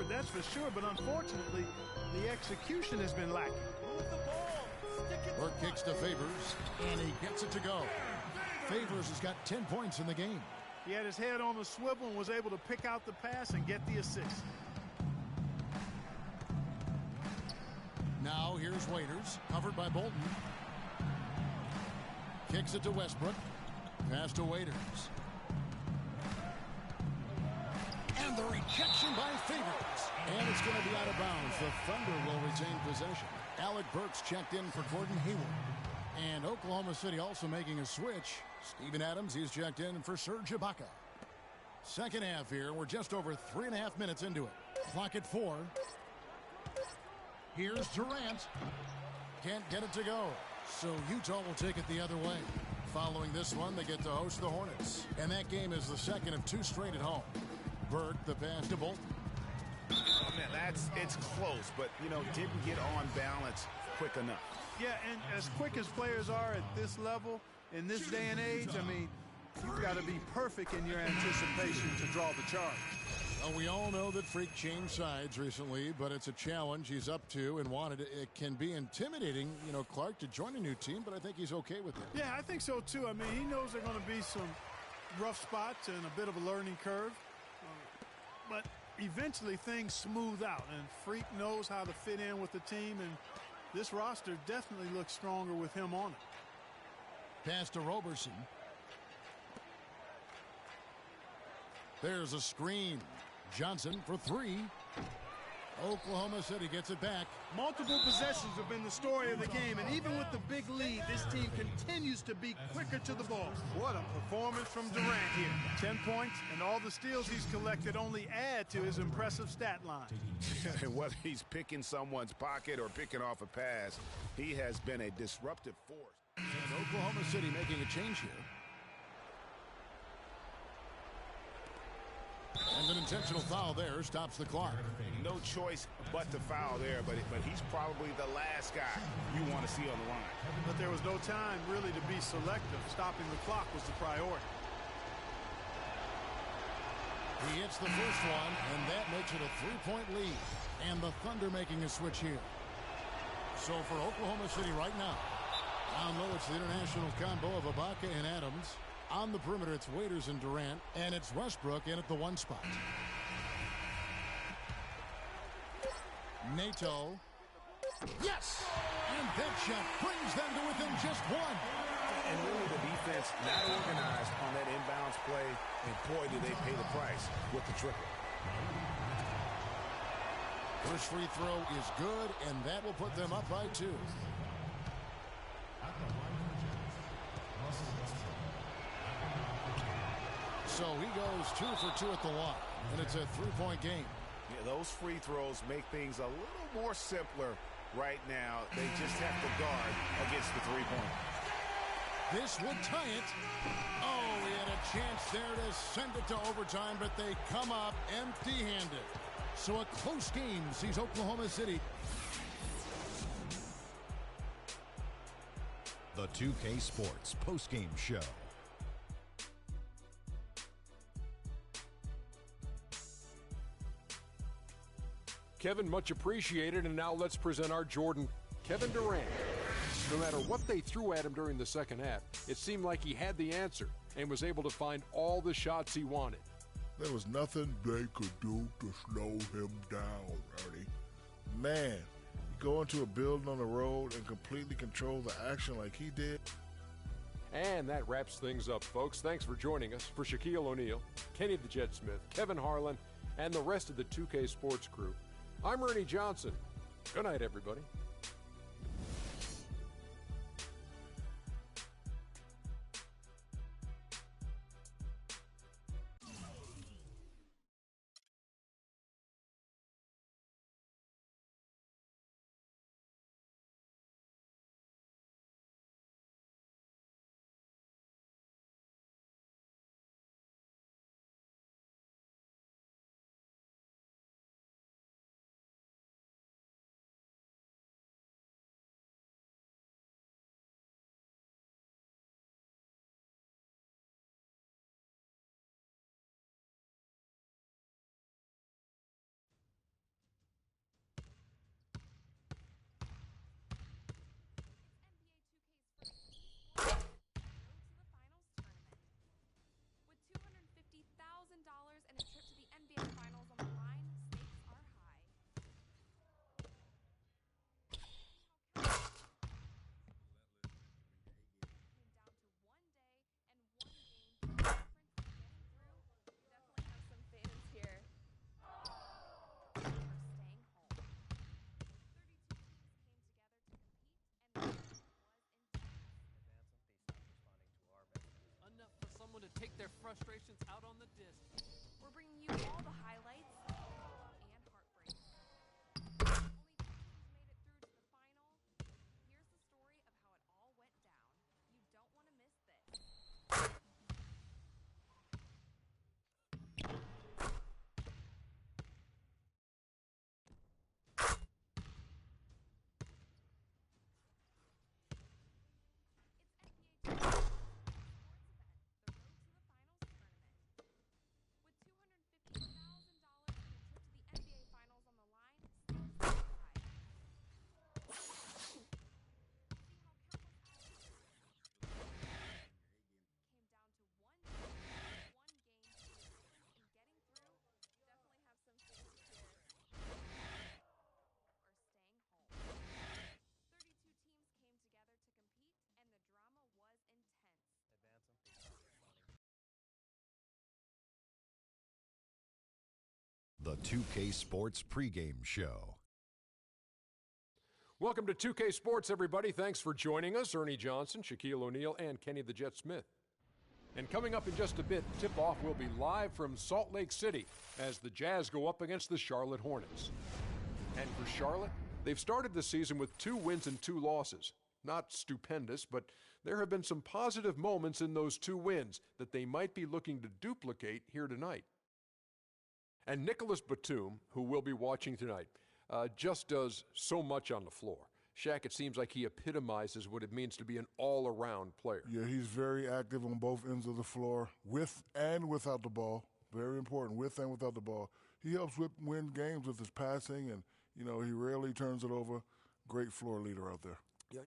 good, that's for sure, but unfortunately, the execution has been lacking. Move the ball. Stick it. Burke kicks to Favors, and he gets it to go. Favors has got 10 points in the game. He had his head on the swivel and was able to pick out the pass and get the assist. Now here's Waiters, covered by Bolton. Kicks it to Westbrook. Pass to Waiters. And the rejection by Favors. And it's going to be out of bounds. The Thunder will retain possession. Alec Burks checked in for Gordon Hayward. And Oklahoma City also making a switch. Steven Adams, he's checked in for Serge Ibaka. Second half here. We're just over 3.5 minutes into it. Clock at 4. Here's Durant. Can't get it to go. So Utah will take it the other way. Following this one, they get to host the Hornets. And that game is the second of 2 straight at home. Burke, the pass to Bolton. Oh, man, it's close, but, didn't get on balance quick enough. Yeah, and as quick as players are at this level, in this day and age, I mean, you've got to be perfect in your anticipation to draw the charge. Well, we all know that Freak changed sides recently, but it's a challenge he's up to and wanted. It can be intimidating, Clark, to join a new team, but I think he's okay with it. Yeah, I think so, too. I mean, he knows there are going to be some rough spots and a bit of a learning curve. But eventually things smooth out, and Freak knows how to fit in with the team, and this roster definitely looks stronger with him on it. Pass to Roberson. There's a screen. Johnson for 3. Oklahoma City gets it back. Multiple possessions have been the story of the game, and even with the big lead, this team continues to be quicker to the ball. What a performance from Durant here. 10 points, and all the steals he's collected only add to his impressive stat line. Whether he's picking someone's pocket or picking off a pass, he has been a disruptive force. And Oklahoma City making a change here. And an intentional foul there stops the clock. No choice but to foul there, but he's probably the last guy you want to see on the line. But there was no time really to be selective. Stopping the clock was the priority. He hits the first one, and that makes it a 3-point lead. And the Thunder making a switch here. So for Oklahoma City right now, down low it's the international combo of Ibaka and Adams. On the perimeter, it's Waiters and Durant, and it's Westbrook in at the 1 spot. Nato. Yes! And that shot brings them to within just 1. And really the defense not organized on that inbounds play, and boy, do they pay the price with the triple. First free throw is good, and that will put them up by 2. So he goes 2 for 2 at the line, and it's a 3-point game. Yeah, those free throws make things a little more simpler right now. They just have to guard against the 3-point. This would tie it. Oh, he had a chance there to send it to overtime, but they come up empty-handed. So a close game sees Oklahoma City. The 2K Sports postgame show. Kevin, much appreciated, and now let's present our Jordan, Kevin Durant. No matter what they threw at him during the second half, it seemed like he had the answer and was able to find all the shots he wanted. There was nothing they could do to slow him down, Ernie. Man, you go into a building on the road and completely control the action like he did. And that wraps things up, folks. Thanks for joining us. For Shaquille O'Neal, Kenny the Jet Smith, Kevin Harlan, and the rest of the 2K Sports crew, I'm Ernie Johnson. Good night, everybody. take their frustrations out on the disc. We're bringing you all the highlights and heartbreak. Only 2 teams made it through to the final. Here's the story of how it all went down. You don't want to miss this. It's NBA 2K sports event, the Road to the Finals tournament. With $250,000 and a trip to the NBA Finals on the line, stakes are high. See how countless hours came down to one game, one game. The difference in getting through, definitely have some fancy cheers. Or staying home. 32 teams came together to compete, and the drama was intense. The 2K Sports pregame show. Welcome to 2K Sports, everybody. Thanks for joining us. Ernie Johnson, Shaquille O'Neal, and Kenny the Jet Smith. And coming up in just a bit, tip-off will be live from Salt Lake City as the Jazz go up against the Charlotte Hornets. And for Charlotte, they've started the season with 2 wins and 2 losses. Not stupendous, but there have been some positive moments in those 2 wins that they might be looking to duplicate here tonight. And Nicholas Batum, who we'll be watching tonight, just does so much on the floor. Shaq, it seems like he epitomizes what it means to be an all-around player. Yeah, he's very active on both ends of the floor, with and without the ball. Very important, with and without the ball. He helps win games with his passing, and, you know, he rarely turns it over. Great floor leader out there. Yeah.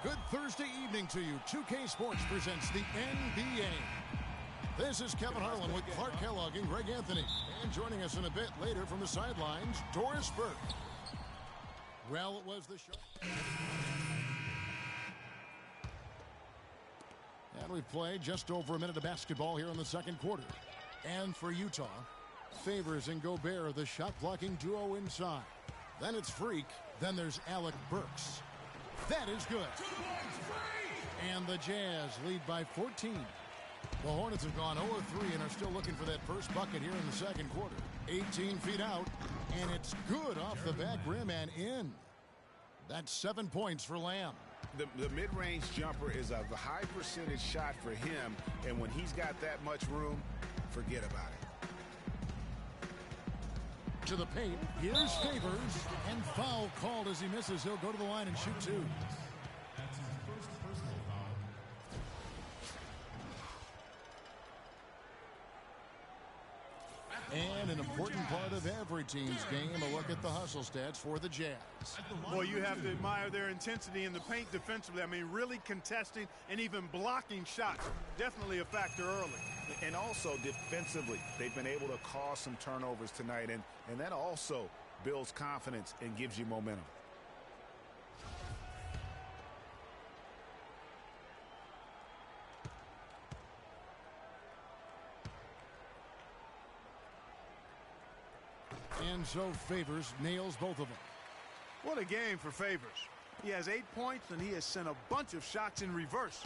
Good Thursday evening to you. 2K Sports presents the NBA. This is Kevin Harlan with Clark Kellogg and Greg Anthony. And joining us in a bit later from the sidelines, Doris Burke. Well, it was the show. And we've played just over a minute of basketball here in the second quarter. And for Utah, Favors and Gobert are the shot-blocking duo inside. Then it's Freak. Then there's Alec Burks. That is good. And the Jazz lead by 14. The Hornets have gone 0-3 and are still looking for that first bucket here in the second quarter. 18 feet out, and it's good off the back rim and in. That's 7 points for Lamb. The mid-range jumper is a high percentage shot for him, and when he's got that much room, forget about it. To the paint, here's Favors, and foul called as he misses. He'll go to the line and shoot 2. That's his first personal foul. And an important part of every team's game, a look at the hustle stats for the Jazz. Well, you have to admire their intensity in the paint defensively. I mean, really contesting and even blocking shots. Definitely a factor early. And also defensively, they've been able to cause some turnovers tonight, and that also builds confidence and gives you momentum. And so Favors nails both of them. What a game for Favors. He has 8 points, and he has sent a bunch of shots in reverse.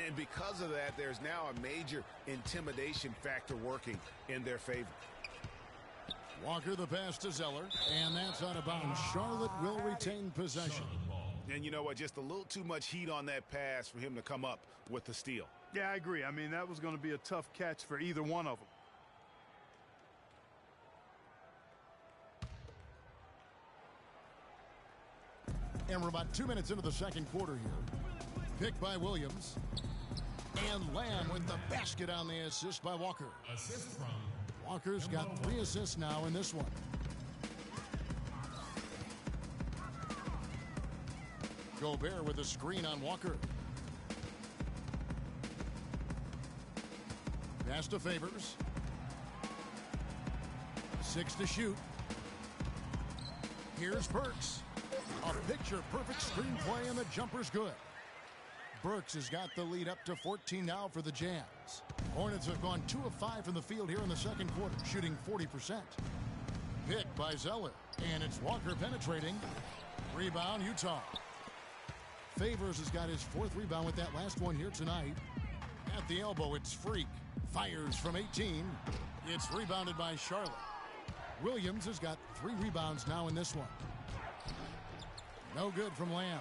And because of that, there's now a major intimidation factor working in their favor. Walker the pass to Zeller, and that's out of bounds. Charlotte will retain possession. And you know what? Just a little too much heat on that pass for him to come up with the steal. Yeah, I agree. I mean, that was going to be a tough catch for either one of them. And we're about 2 minutes into the second quarter here. Pick by Williams. And Lamb with the basket on the assist by Walker. Assist from Walker's got 3 assists now in this one. Gobert with a screen on Walker. Pass to Favors. 6 to shoot. Here's Burks. A picture-perfect screenplay, and the jumper's good. Burks has got the lead up to 14 now for the Jazz. Hornets have gone 2 of 5 from the field here in the second quarter, shooting 40%. Pick by Zeller, and it's Walker penetrating. Rebound, Utah. Favors has got his 4th rebound with that last one here tonight. At the elbow, it's Freak. Fires from 18. It's rebounded by Charlotte. Williams has got 3 rebounds now in this one. No good from Lamb.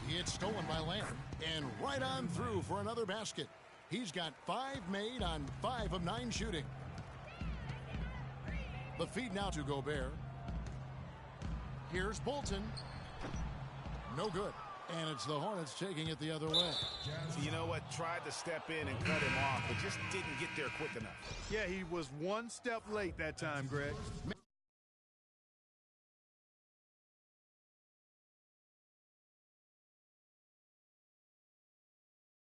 It's stolen by Lamb. And right on through for another basket. He's got 5 made on 5 of 9 shooting. The feed now to Gobert. Here's Bolton. No good. And it's the Hornets taking it the other way. You know what? Tried to step in and cut him off, but just didn't get there quick enough. Yeah, he was 1 step late that time, Greg.